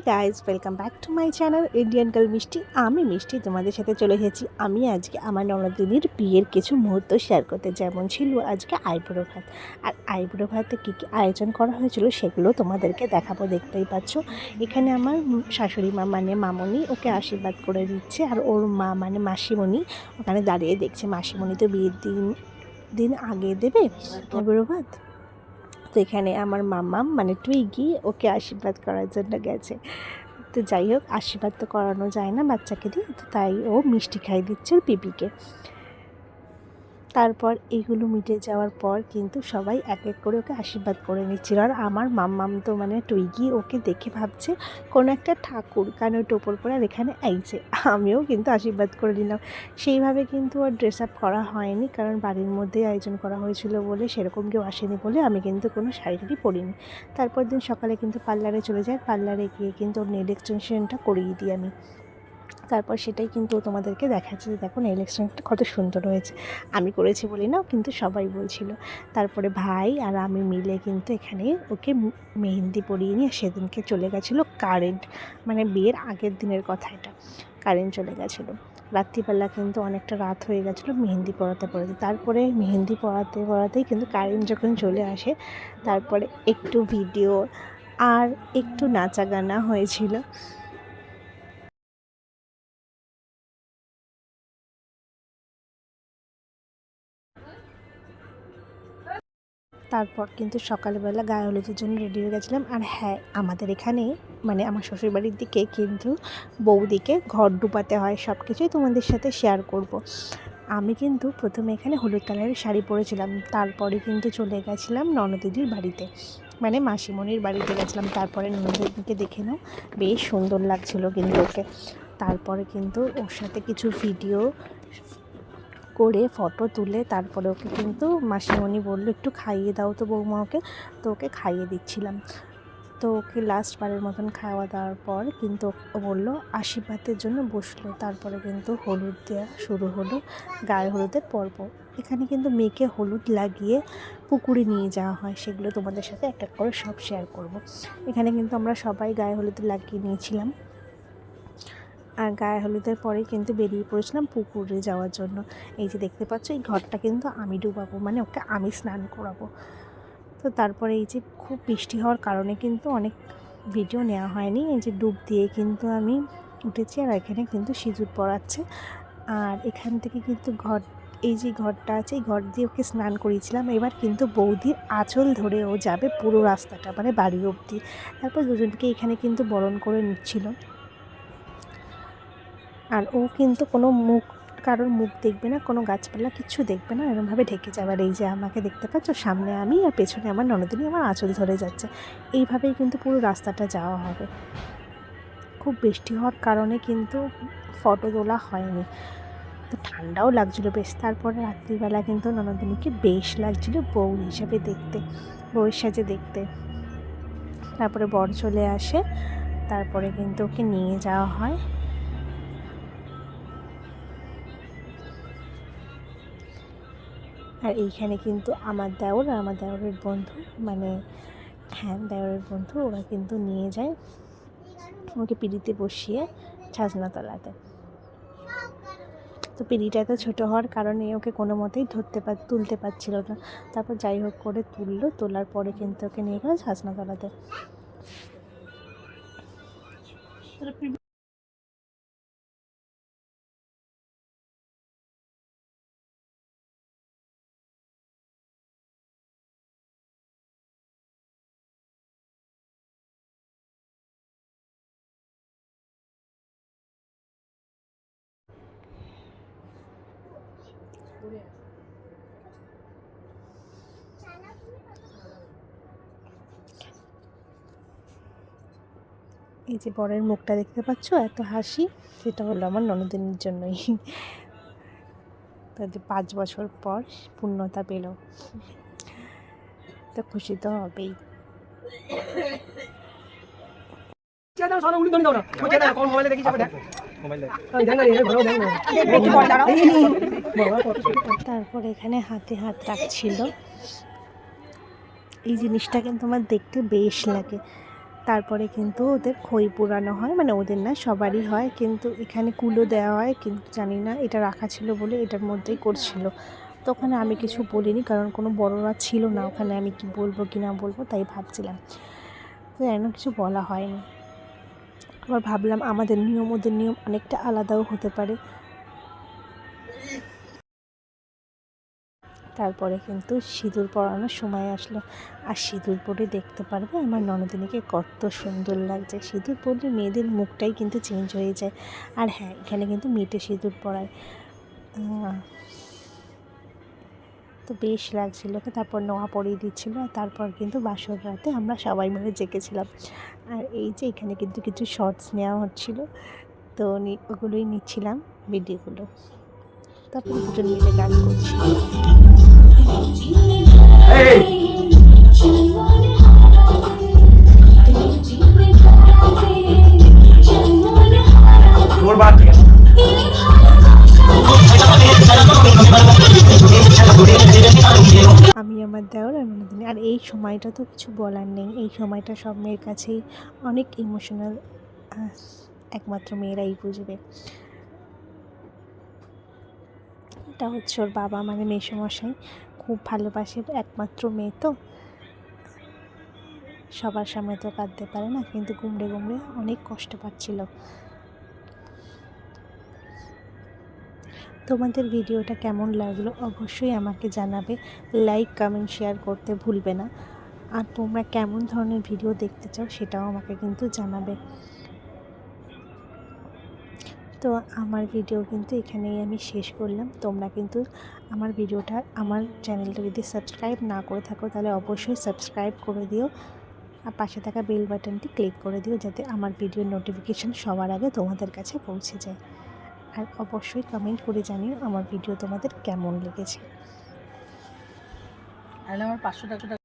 Guys, welcome back to my channel Indian girl মিষ্টি। আমি মিষ্টি তোমাদের সাথে চলে এসেছি। আমি আজকে আমার ননদিনীর বিয়ের কিছু মুহূর্ত শেয়ার করতে, যেমন ছিল আজকে আইবুড়ো ভাত। আর আইবুড়ো ভাতে কী কী আয়োজন করা হয়েছিল সেগুলো তোমাদেরকে দেখাবো। দেখতেই পাচ্ছ এখানে আমার শাশুড়ি মা মানে মামনি ওকে আশীর্বাদ করে দিচ্ছে, আর ওর মা মানে মাসিমণি ওখানে দাঁড়িয়ে দেখছে। মাসিমণি তো বিয়ের দিন আগে দেবে আইবুড়ো ভাত। তো এখানে আমার মাম্মাম মানে টুইগি ওকে আশীর্বাদ করার জন্য গেছে। তো যাই হোক, আশীর্বাদ তো করানো যায় না বাচ্চাকে দিয়ে, তো তাই ও মিষ্টি খাইয়ে দিচ্ছে ওর পিপিকে। তারপর এইগুলো মিটে যাওয়ার পর কিন্তু সবাই এক এক করে ওকে আশীর্বাদ করে নিচ্ছিল। আর আমার মাম্মাম তো মানে টুইগি ওকে দেখে ভাবছে কোনো একটা ঠাকুর, কারণ ওই টোপর পরে আর এখানে আইছে। আমিও কিন্তু আশীর্বাদ করে নিলাম। সেইভাবে কিন্তু ওর ড্রেস আপ করা হয়নি, কারণ বাড়ির মধ্যেই আয়োজন করা হয়েছিল বলে, সেরকম কেউ আসেনি বলে আমি কিন্তু কোনো শাড়ি টাড়ি পরিনি। তারপর দিন সকালে কিন্তু পার্লারে চলে যায়। পার্লারে গিয়ে কিন্তু ওর নেল এক্সটেনশনটা করিয়ে দিই আমি। তারপর সেটাই কিন্তু তোমাদেরকে দেখাচ্ছে যে দেখো নেল এক্সটেনশনটা কত সুন্দর হয়েছে। আমি করেছি বলি না, কিন্তু সবাই বলছিল। তারপরে ভাই আর আমি মিলে কিন্তু এখানে ওকে মেহেন্দি পরিয়ে নিয়ে সেদিনকে চলে গেছিলো কারেন্ট, মানে বিয়ের আগের দিনের কথা এটা। কারেন্ট চলে গেছিলো রাত্রিবেলা, কিন্তু অনেকটা রাত হয়ে গেছিলো মেহেন্দি পরাতে। তারপরে মেহেন্দি পরাতেই কিন্তু কারেন্ট যখন চলে আসে, তারপরে একটু ভিডিও আর একটু নাচা গানা হয়েছিল। তারপর কিন্তু সকালবেলা গায়ে হলুদের জন্য রেডি হয়ে গেছিলাম। আর হ্যাঁ, আমাদের এখানে মানে আমার শ্বশুরবাড়ির দিকে কিন্তু বৌদিকে ঘর ডুবাতে হয়। সব কিছুই তোমাদের সাথে শেয়ার করব। আমি কিন্তু প্রথমে এখানে হলুদ কালারের শাড়ি পরেছিলাম, তারপরে কিন্তু চলে গেছিলাম ননদিদির বাড়িতে, মানে মাসিমণির বাড়িতে গেছিলাম। তারপরে ননদিদিকে দেখে নাও, বেশ সুন্দর লাগছিল কিন্তু ওকে। তারপরে কিন্তু ওর সাথে কিছু ভিডিও করে ফটো তুলে তারপরে ওকে কিন্তু মাসিমণি বললো একটু খাইয়ে দাও তো বৌমা ওকে। তো ওকে খাইয়ে দিচ্ছিলাম। তো ওকে লাস্টবারের মতন খাওয়া দাওয়ার পর কিন্তু ও বললো আশীর্বাদের জন্য বসলো। তারপরে কিন্তু হলুদ দেওয়া শুরু হলো, গায়ে হলুদের পর্ব। এখানে কিন্তু মেয়েকে হলুদ লাগিয়ে পুকুরে নিয়ে যাওয়া হয়, সেগুলো তোমাদের সাথে এক এক করে সব শেয়ার করব। এখানে কিন্তু আমরা সবাই গায়ে হলুদ লাগিয়ে নিয়েছিলাম। আর গায়ে হলুদের পরে কিন্তু বেরিয়ে পড়েছিলাম পুকুরে যাওয়ার জন্য। এই যে দেখতে পাচ্ছ, এই ঘরটা কিন্তু আমি ডুবাবো, মানে ওকে আমি স্নান করাবো। তো তারপরে এই যে খুব বৃষ্টি হওয়ার কারণে কিন্তু অনেক ভিডিও নেওয়া হয়নি। এই যে ডুব দিয়ে কিন্তু আমি উঠেছি, আর এখানে কিন্তু সিঁদুর পরাচ্ছে। আর এখান থেকে কিন্তু এই যে ঘরটা আছে, এই ঘর দিয়ে ওকে স্নান করিয়েছিলাম। এবার কিন্তু বৌদির আঁচল ধরে ও যাবে পুরো রাস্তাটা, মানে বাড়ি অবধি। তারপর দুজনকে এখানে কিন্তু বরণ করে নিচ্ছিল। আর ও কিন্তু কোনো কারোর মুখ দেখবে না, কোনো গাছপালা কিচ্ছু দেখবে না, এরকমভাবে ঢেকে যাবে। আর এই যে আমাকে দেখতে পাচ্ছ, সামনে আমি আর পেছনে আমার ননদিনী আমার আঁচল ধরে যাচ্ছে। এইভাবেই কিন্তু পুরো রাস্তাটা যাওয়া হবে। খুব বৃষ্টি হওয়ার কারণে কিন্তু ফটো তোলা হয়নি, তো ঠান্ডাও লাগছিলো বেশ। তারপরে রাত্রিবেলা কিন্তু ননদিনীকে বেশ লাগছিলো বউ হিসাবে দেখতে, বউয়ের সাজে দেখতে। তারপরে বর চলে আসে, তারপরে কিন্তু ওকে নিয়ে যাওয়া হয়। আর এইখানে কিন্তু আমার দেওর আর আমার দেওরের বন্ধু, মানে হ্যাঁ দেওরের বন্ধু, ওরা কিন্তু নিয়ে যায় ওকে পিঁড়িতে বসিয়ে ছাজনাতলাতে। তো পিঁড়িটা এত ছোটো হওয়ার কারণে ওকে কোনো মতেই তুলতে পারছিল না। তারপর যাই হোক করে তোলার পরে কিন্তু ওকে নিয়ে গেল ছাজনাতলাতে। এই যে বরের মুখটা দেখতে পাচ্ছ, এত হাসি, সেটা হলো আমার ননদিনীর জন্যই। তাদের 5 বছর পর পূর্ণতা পেল, তো খুশি তো হবেই। তারপর এখানে হাতে হাত রাখছিল। এই জিনিসটা কিন্তু আমার দেখতে বেশ লাগে। তারপরে কিন্তু ওদের খই পোড়ানো হয়, মানে ওদের না সবারই হয়, কিন্তু এখানে কুলো দেওয়া হয়, কিন্তু জানি না এটা রাখা ছিল বলে এটার মধ্যেই করছিল। তো ওখানে আমি কিছু বলিনি, কারণ কোনো বড়রা ছিল না ওখানে, আমি কি বলবো কি না বলবো তাই ভাবছিলাম, তো এমন কিছু বলা হয়নি। আবার ভাবলাম আমাদের নিয়ম ওদের নিয়ম অনেকটা আলাদাও হতে পারে। তারপরে কিন্তু সিঁদুর পরানোর সময় আসলো, আর সিঁদুর পরে দেখতে পারবে আমার ননদিনীকে কত সুন্দর লাগছে। সিঁদুর পরলে মেয়েদের মুখটাই কিন্তু চেঞ্জ হয়ে যায়। আর হ্যাঁ, এখানে কিন্তু মেটে সিঁদুর পরায়, তো বেশ লাগছিলো। তারপর নোয়া পরিয়ে দিচ্ছিলো, আর তারপর কিন্তু বাসর রাতে আমরা সবাই মিলে জেগেছিলাম। আর এই যে এখানে কিন্তু কিছু শর্টস নেওয়া হচ্ছিলো, তো ওগুলোই নিচ্ছিলাম ভিডিওগুলো। তারপর দুজন মিলে গান করছি। আমি আমার দেওর আর ননদিনী, আর এই সময়টা তো কিছু বলার নেই, এই সময়টা সব মেয়ের কাছেই অনেক ইমোশনাল, একমাত্র মেয়েরাই বুঝবে। এটা হচ্ছে ওর বাবা, মানে মেসোমশাই, খুব ভালোবাসে, একমাত্র মেয়ে তো, সবার সামনে তো কাঁদতে পারে না, কিন্তু গুমড়ে গুমড়ে অনেক কষ্ট পাচ্ছিল। তোমাদের ভিডিওটা কেমন লাগলো অবশ্যই আমাকে জানাবে, লাইক কমেন্ট শেয়ার করতে ভুলবে না। আর তোমরা কেমন ধরনের ভিডিও দেখতে চাও সেটাও আমাকে কিন্তু জানাবে। তো আমার ভিডিও কিন্তু এখানেই আমি শেষ করলাম। তোমরা কিন্তু আমার ভিডিওটা, আমার চ্যানেলটা যদি সাবস্ক্রাইব না করে থাকো তাহলে অবশ্যই সাবস্ক্রাইব করে দিও, আর পাশে থাকা বেল বাটনটি ক্লিক করে দিও, যাতে আমার ভিডিওর নোটিফিকেশান সবার আগে তোমাদের কাছে পৌঁছে যায়। আর অবশ্যই কমেন্ট করে জানিও আমার ভিডিও তোমাদের কেমন লেগেছে। আমার 500 টাকা